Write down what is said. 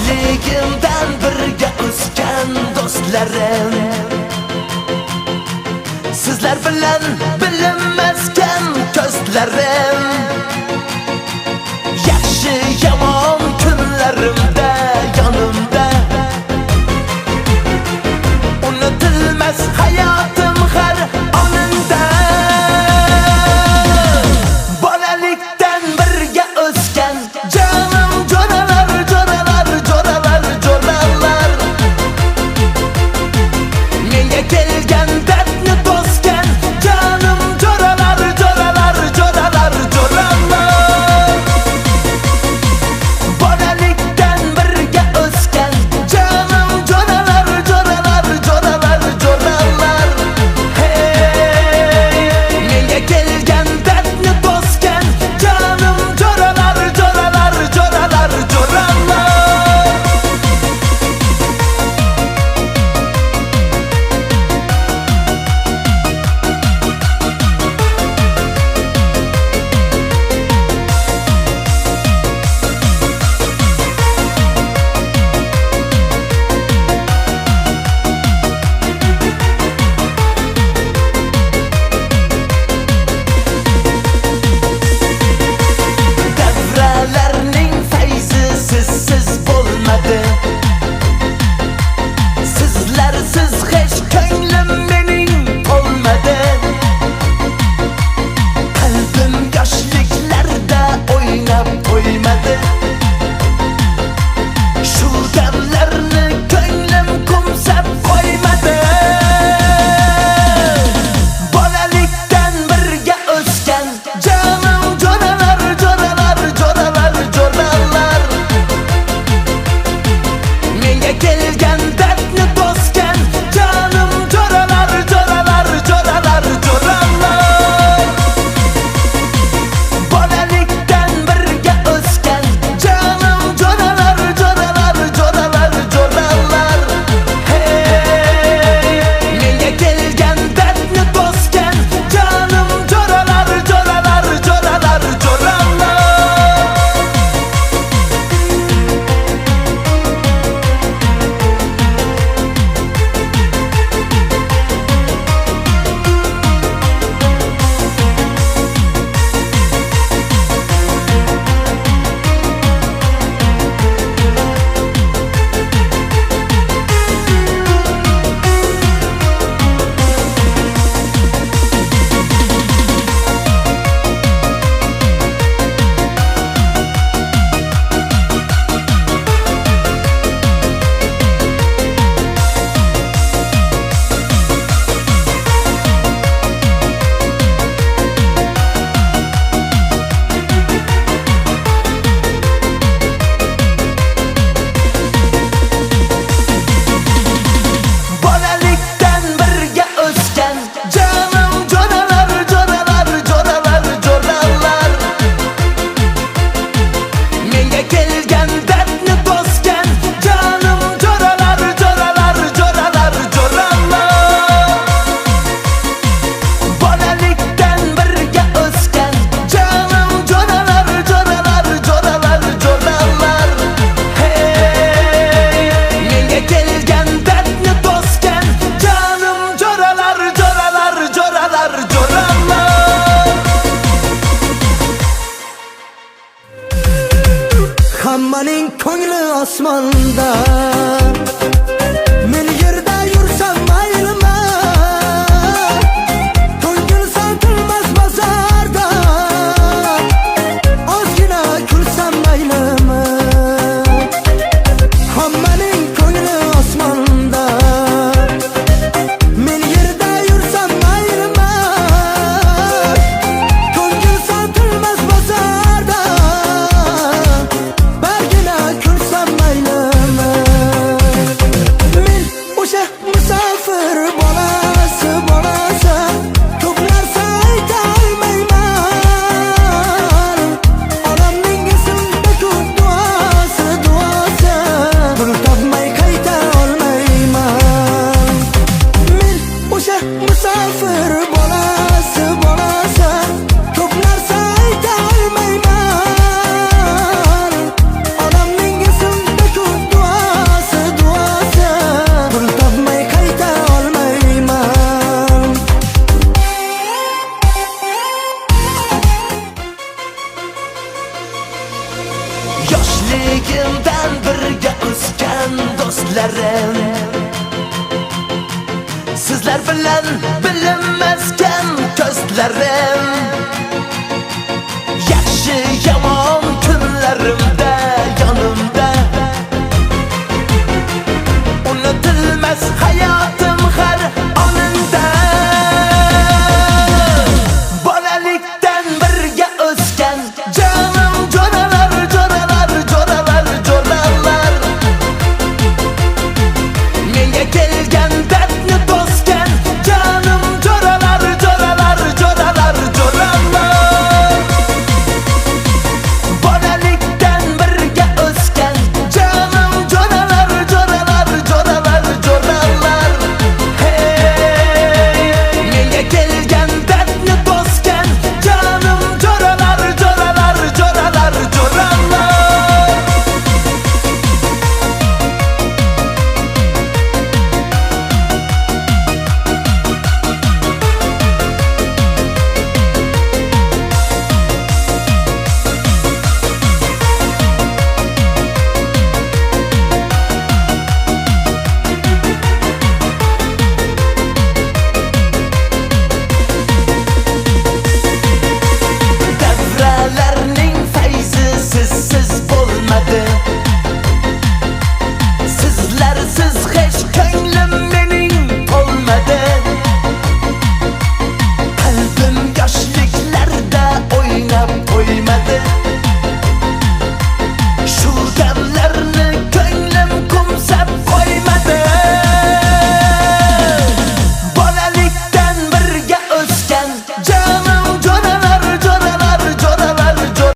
Yoshligimdan birga o'sgan do'stlarim, sizlar bilan bilinmaskan ko'zlarim, yaxshi yomon kunlarimda yonimda, unutilmas hayotim har onimda. Bolalikdan birga o'sgan jonim jo'ralar, jo'ralar, jo'ralar, jo'ralar, menga kelgan dardni to'sgan jonim jo'ralar, jo'ralar, jo'ralar, jo'ralar. Bolalikdan birga o'sgan jonim jo'ralar, jo'ralar, jo'ralar, jo'ralar, hey, menga kelgan dardni to'sgan jonim jo'ralar, jo'ralar, jo'ralar, jo'ralar. Davralarning fayzi sizsiz bo'lmadi, sizlarsiz hech ko'nglim mening to'lmadi. Qalbim yoshliklarda o'ynab qo'ymadi, shu damlarni ko'nglim qo'msab qo'ymadi. Bolalikdan birga o'sgan jonim jo'ralar, jo'ralar, jo'ralar, jo'ralar, menga kelgan dardni to'sgan jonim jo'ralar, jo'ralar, jo'ralar, jo'ralar. Bolalikdan birga o'sgan jonim jo'ralar, jo'ralar, jo'ralar, jo'ralar, hey, menga kelgan dardni to'sgan jonim jo'ralar, jo'ralar, jo'ralar, jo'ralar. Bolalikdan birga o'sgan jonim jo'ralar, jo'ralar, jo'ralar, jo'ralar, menga kelgan dardni to'sgan jonim jo'ralar, jo'ralar, jo'ralar, jo'ralar. Bolalikdan birga o'sgan jonim jo'ralar, jo'ralar, jo'ralar, jo'ralar, hey, menga kelgan dardni to'sgan jonim jo'ralar, jo'ralar, jo'ralar, jo'ralar. Hammaning ko'ngli osmonda, men yerda yursam maylimi, ko'ngil sotilmas bozorda, ozgina kulsam maylimi. Hammaning ko'ngli osmonda, men yerda yursam maylimi, ko'ngil sotilmas bozorda, bargina kulsam maylimi. yoshligimdan birga o'sgan do'stlarim, sizlar bilan bilinmasgan ko'zlarim.